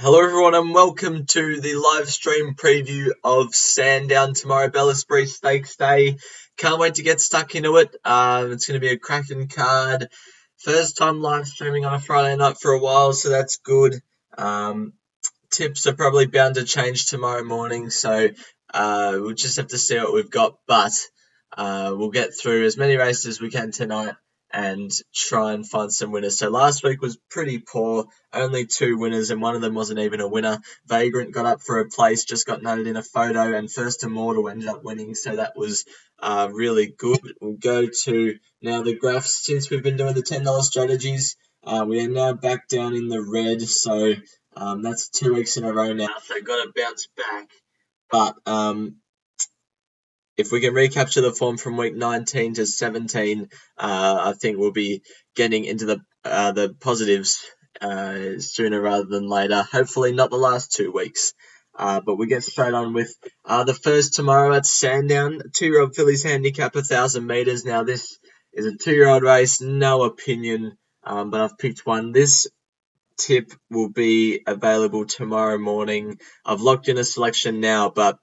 Hello everyone and welcome to the live stream preview of Sandown tomorrow, Bellisbury Stakes Day. Can't wait to get stuck into it. It's going to be a cracking card. First time live streaming on a Friday night for a while, so that's good. Tips are probably bound to change tomorrow morning, so we'll just have to see what we've got. But we'll get through as many races as we can tonight and try and find some winners. So last week was pretty poor, only 2 winners, and one of them wasn't even a winner. Vagrant got up for a place, just got noted in a photo, and First Immortal ended up winning, so that was really good. We'll go to now the graphs. Since we've been doing the $10 strategies, we are now back down in the red, so that's 2 weeks in a row now, so got to bounce back. But if we can recapture the form from week 19 to 17, I think we'll be getting into the positives sooner rather than later. Hopefully not the last 2 weeks. But we get straight on with the first tomorrow at Sandown. 2-year-old fillies handicap 1,000 metres. Now this is a 2-year-old race, no opinion, but I've picked one. This tip will be available tomorrow morning. I've locked in a selection now, but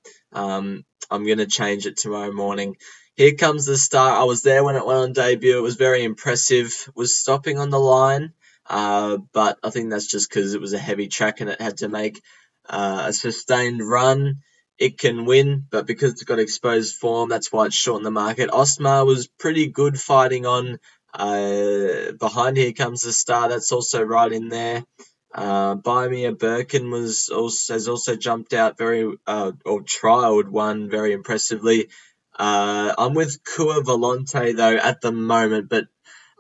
I'm going to change it tomorrow morning. Here comes the start. I was there when it went on debut. It was very impressive. Was stopping on the line, but I think that's just because it was a heavy track and it had to make a sustained run. It can win, but because it's got exposed form, that's why it's short in the market. Osmar was pretty good fighting on. Behind Here Comes the Star, that's also right in there. Buy Me a Birkin has also jumped out or trialled one very impressively. I'm with Cua Volante though at the moment, but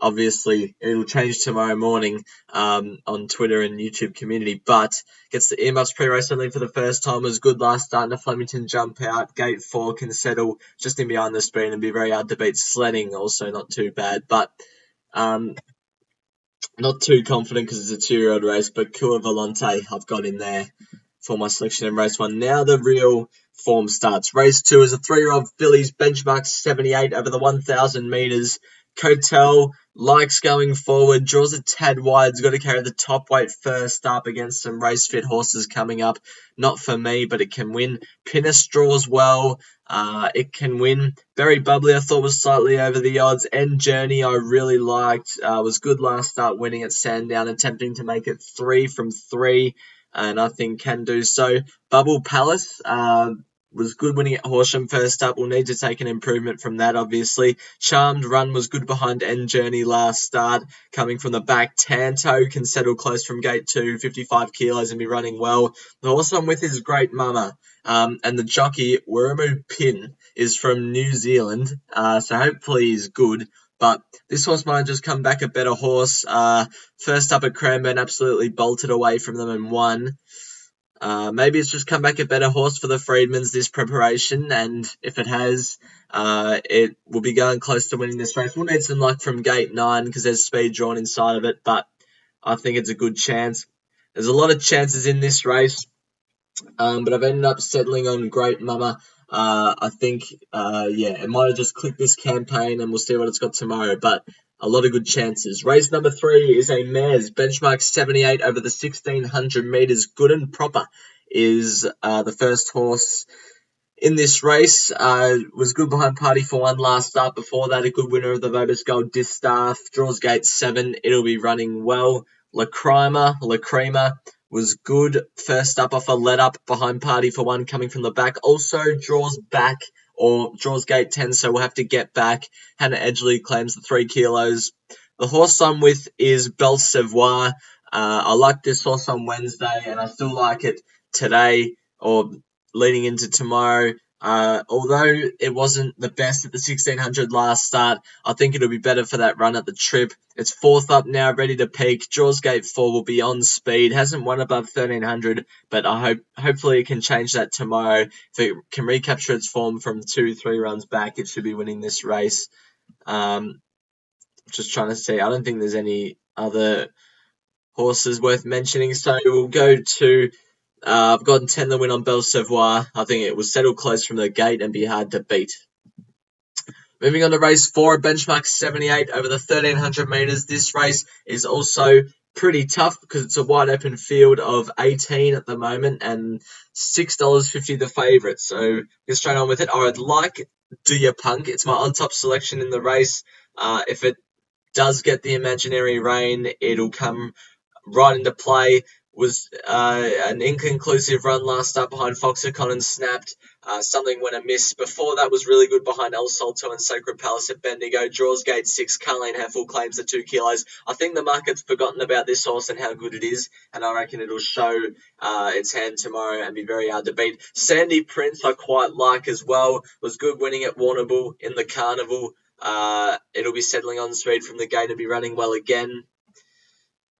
obviously it'll change tomorrow morning on Twitter and YouTube community. But gets the earmuffs pre-race only for the first time. Was good last start in a Flemington jump out. Gate 4 can settle just in behind the screen and be very hard to beat. Sledding also not too bad, but not too confident because it's a 2-year-old race, but Cua Volante I've got in there for my selection in race 1. Now the real form starts. Race 2 is a 3-year-old fillies, benchmark 78 over the 1,000 metres. Cotel likes going forward, draws a tad wide, has got to carry the top weight first up against some race fit horses coming up. Not for me, but it can win. Pinnis draws well. It can win. Very Bubbly, I thought was slightly over the odds. End Journey, I really liked. Was good last start, winning at Sandown, attempting to make it 3 from 3, and I think can do so. Bubble Palace was good winning at Horsham first up. We'll need to take an improvement from that, obviously. Charmed Run was good behind End Journey last start. Coming from the back, Tanto can settle close from gate 2, 55 kilos, and be running well. The horse I'm with is Great Mama. And the jockey, Wuramu Pin, is from New Zealand, so hopefully he's good. But this horse might just come back a better horse. First up at Cranbourne, absolutely bolted away from them and won. Maybe it's just come back a better horse for the Freedmans this preparation, and if it has, it will be going close to winning this race. We'll need some luck from gate 9 because there's speed drawn inside of it, but I think it's a good chance. There's a lot of chances in this race, but I've ended up settling on Great Mama. I think, it might have just clicked this campaign and we'll see what it's got tomorrow, but a lot of good chances. Race number 3 is a mares, benchmark 78 over the 1,600 metres. Good and Proper is the first horse in this race. Was good behind Party for One last start. Before that, a good winner of the Voters Gold Distaff. Draws gate 7. It'll be running well. Lacrima was good first up off a let up behind Party for One coming from the back. Also draws gate 10, so we'll have to get back. Hannah Edgley claims the 3 kilos. The horse I'm with is Belle Savoir. I liked this horse on Wednesday, and I still like it today or leading into tomorrow. Although it wasn't the best at the 1,600 last start, I think it'll be better for that run at the trip. It's 4th up now, ready to peak. Draws gate 4 will be on speed. Hasn't won above 1,300, but hopefully it can change that tomorrow. If it can recapture its form from 2-3 runs back, it should be winning this race. Just trying to see. I don't think there's any other horses worth mentioning, so we'll go to I've gotten 10 the win on Belle Savoir. I think it will settle close from the gate and be hard to beat. Moving on to race 4, benchmark 78 over the 1,300 metres. This race is also pretty tough because it's a wide open field of 18 at the moment and $6.50 the favourite. So get straight on with it. I would like Do Ya Punk. It's my on top selection in the race. If it does get the imaginary rain, it'll come right into play. Was an inconclusive run last start behind Foxicon and snapped. Something went amiss. Before that was really good behind El Salto and Sacred Palace at Bendigo. Draws gate 6. Carleen Heffel claims the 2 kilos. I think the market's forgotten about this horse and how good it is, and I reckon it'll show its hand tomorrow and be very hard to beat. Sandy Prince I quite like as well. Was good winning at Warrnambool in the Carnival. It'll be settling on speed from the gate and be running well again.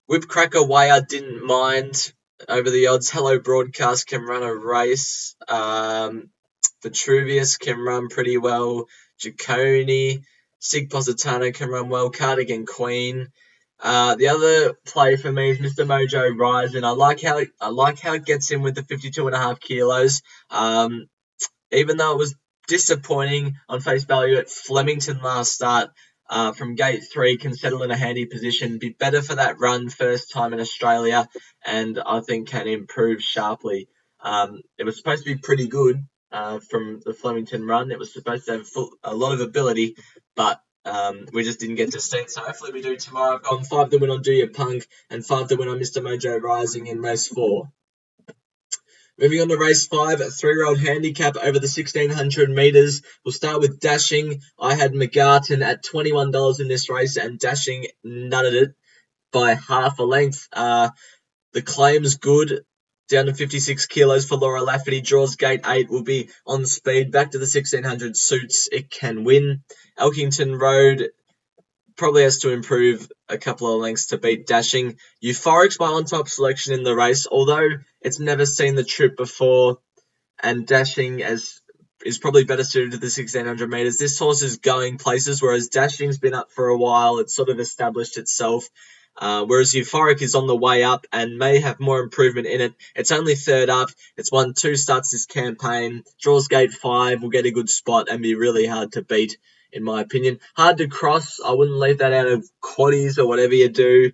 Whipcracker Way I didn't mind over the odds. Hello Broadcast can run a race. Vitruvius can run pretty well. Giacone, Sig Positano can run well. Cardigan Queen. The other play for me is Mr. Mojo Rise, and I like how it gets in with the 52.5 kilos. Even though it was disappointing on face value at Flemington last start, from gate 3 can settle in a handy position, be better for that run first time in Australia, and I think can improve sharply. It was supposed to be pretty good from the Flemington run. It was supposed to have a lot of ability, but we just didn't get to see it. So hopefully we do tomorrow. I've gone 5 to win on Do Ya Punk and 5 to win on Mr. Mojo Rising in race 4. Moving on to race 5, a 3-year-old handicap over the 1,600 metres. We'll start with Dashing. I had McGarton at $21 in this race, and Dashing nutted it by half a length. The claim's good, down to 56 kilos for Laura Lafferty. Draws gate 8 will be on speed. Back to the 1,600 suits. It can win. Elkington Road probably has to improve a couple of lengths to beat Dashing. Euphoric's my on-top selection in the race, although it's never seen the trip before, and Dashing is probably better suited to the 1,600 metres. This horse is going places, whereas Dashing's been up for a while. It's sort of established itself, whereas Euphoric is on the way up and may have more improvement in it. It's only third up. It's won 2 starts this campaign. Draws gate 5, will get a good spot and be really hard to beat, in my opinion. Hard to cross. I wouldn't leave that out of quaddies or whatever you do.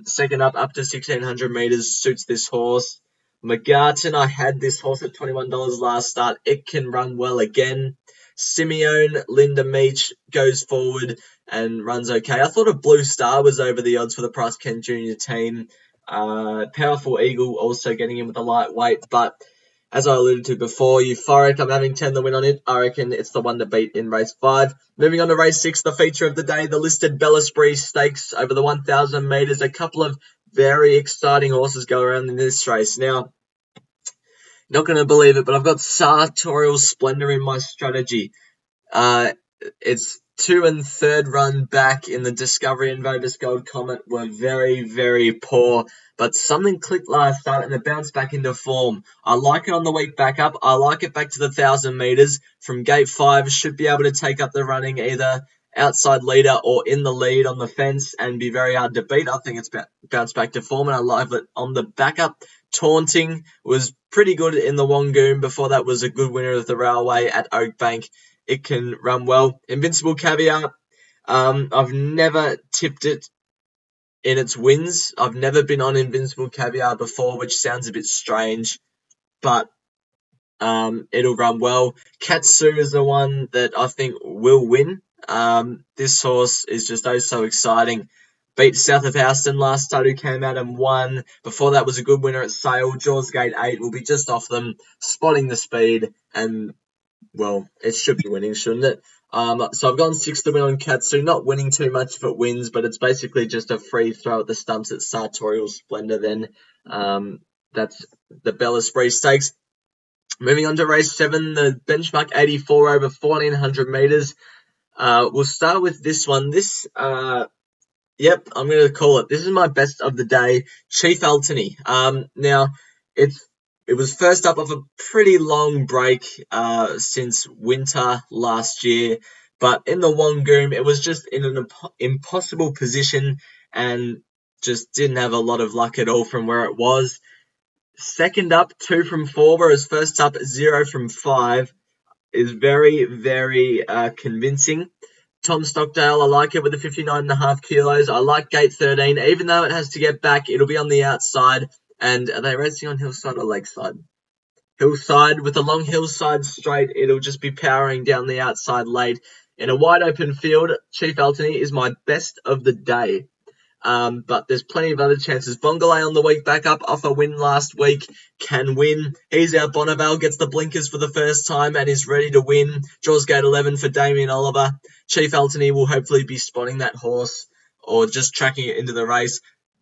Second up to 1,600 metres suits this horse. McGarton, I had this horse at $21 last start. It can run well again. Simeone, Linda Meach goes forward and runs okay. I thought a Blue Star was over the odds for the Price Ken Jr. team. Powerful Eagle also getting in with a lightweight, but as I alluded to before, Euphoric, I'm having 10 to win on it. I reckon it's the one to beat in race 5. Moving on to race 6, the feature of the day, the listed Bellesprit Stakes over the 1,000 metres. A couple of very exciting horses go around in this race. Now, not going to believe it, but I've got Sartorial Splendor in my strategy. Its 2 and 3rd run back in the Discovery and Vobis Gold Comet were very, very poor, but something clicked last start and it bounced back into form. I like it on the week back up. I like it back to the 1,000 metres. From gate 5, should be able to take up the running either outside leader or in the lead on the fence and be very hard to beat. I think it's bounced back to form and I love it on the backup. Taunting was pretty good in the Wangoon. Before that was a good winner of the Railway at Oakbank. It can run well. Invincible Caviar, I've never tipped it in its wins. I've never been on Invincible Caviar before, which sounds a bit strange, but it'll run well. Katsu is the one that I think will win. This horse is just so exciting. Beat South of Houston last start, who came out and won. Before that was a good winner at Sale. Jaws Gate 8 will be just off them, spotting the speed, and well, it should be winning, shouldn't it? So I've gone 6 to win on Katsu, not winning too much if it wins, but it's basically just a free throw at the stumps at Sartorial Splendor then. That's the Bellesprit Stakes. Moving on to race 7, the benchmark 84 over 1,400 metres. We'll start with this one. This, yep, I'm going to call it. This is my best of the day, Chief Altony. Now, it was first up off a pretty long break since winter last year, but in the Wangoom, it was just in an impossible position and just didn't have a lot of luck at all from where it was. Second up, 2 from 4, whereas first up, 0 from 5 is very, very convincing. Tom Stockdale, I like it with the 59.5 kilos. I like gate 13. Even though it has to get back, it'll be on the outside. And are they racing on hillside or lakeside? Hillside. With a long hillside straight, it'll just be powering down the outside late. In a wide open field, Chief Altony is my best of the day. But there's plenty of other chances. Bongalay on the week back up off a win last week can win. He's out. Bonneville gets the blinkers for the first time and is ready to win. Draws gate 11 for Damien Oliver. Chief Altony will hopefully be spotting that horse or just tracking it into the race.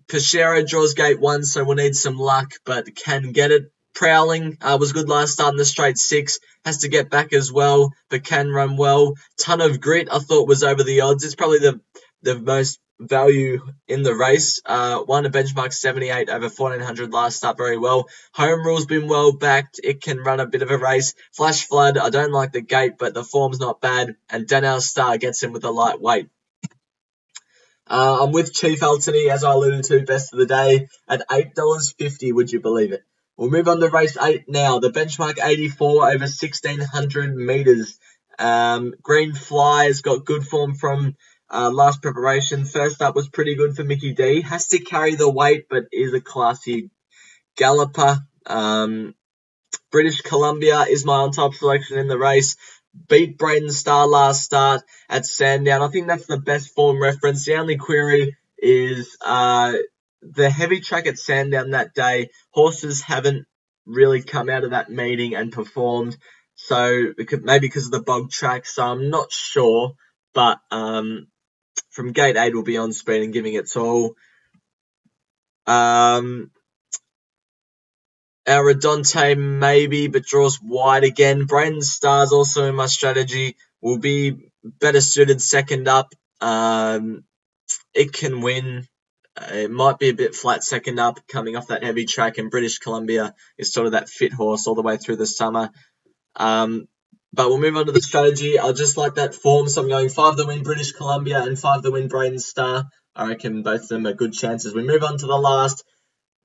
Pachero draws gate 1, so we'll need some luck, but can get it. Prowling was good last start in the straight 6. Has to get back as well, but can run well. Ton of Grit, I thought, was over the odds. It's probably the most value in the race. Won a benchmark 78 over 1400 last start very well. Home Rule's been well backed. It can run a bit of a race. Flash Flood, I don't like the gate, but the form's not bad. And Danelle Star gets him with a lightweight. I'm with Chief Altony, as I alluded to, best of the day, at $8.50, would you believe it? We'll move on to race 8 now. The benchmark 84 over 1,600 metres. Green Fly has got good form from last preparation. First up was pretty good for Mickey D. Has to carry the weight, but is a classy galloper. British Columbia is my on-top selection in the race. Beat Braden Star last start at Sandown. I think that's the best form reference. The only query is the heavy track at Sandown that day. Horses haven't really come out of that meeting and performed. So maybe because of the bog track. So I'm not sure. But from gate 8 will be on speed and giving its all. Aradonte maybe, but draws wide again. Braden Star's also in my strategy. Will be better suited second up. It can win. It might be a bit flat second up coming off that heavy track, and British Columbia is sort of that fit horse all the way through the summer. But we'll move on to the strategy. I just like that form, so I'm going 5 to win British Columbia and 5 to win Braden Star. I reckon both of them are good chances. We move on to the last.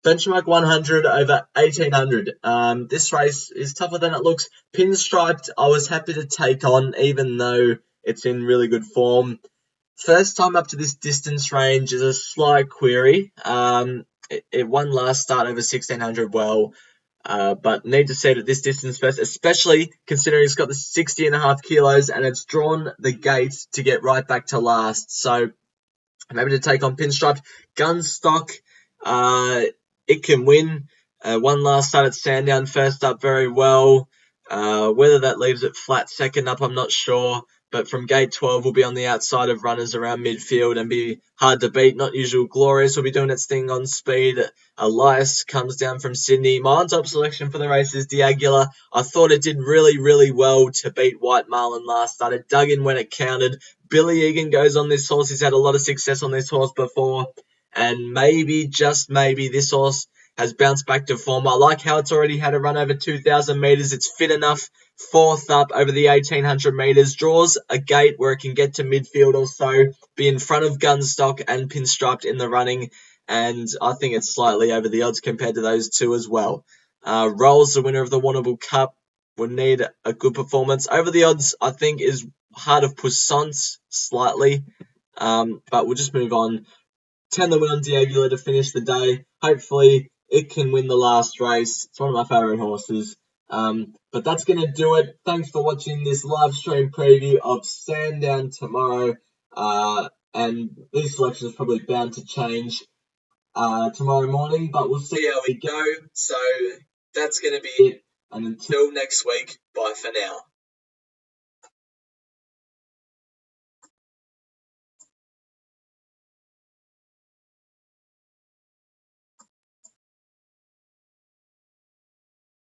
Benchmark 100 over 1,800. This race is tougher than it looks. Pinstriped, I was happy to take on, even though it's in really good form. First time up to this distance range is a slight query. It won last start over 1,600 well, but need to see it at this distance first, especially considering it's got the 60.5 kilos and it's drawn the gate to get right back to last. So I'm able to take on Pinstriped. Gunstock, it can win. One last start at Sandown, first up very well. Whether that leaves it flat second up, I'm not sure. But from gate 12, we'll be on the outside of runners around midfield and be hard to beat. Not usual. Glorious will be doing its thing on speed. Elias comes down from Sydney. My on-top selection for the race is Diagula. I thought it did really, really well to beat White Marlin last start. It dug in when it counted. Billy Egan goes on this horse. He's had a lot of success on this horse before. And maybe, just maybe, this horse has bounced back to form. I like how it's already had a run over 2,000 metres. It's fit enough. Fourth up over the 1,800 metres. Draws a gate where it can get to midfield or so. Be in front of Gunstock and Pinstriped in the running. And I think it's slightly over the odds compared to those two as well. Rolls, the winner of the Warrnambool Cup, would need a good performance. Over the odds, I think, is Heart of Puissance slightly. But we'll just move on. 10 to win on Diagula to finish the day. Hopefully, it can win the last race. It's one of my favourite horses. But that's going to do it. Thanks for watching this live stream preview of Sandown tomorrow. And these selections are probably bound to change tomorrow morning, but we'll see how we go. So that's going to be it. And until next week, bye for now.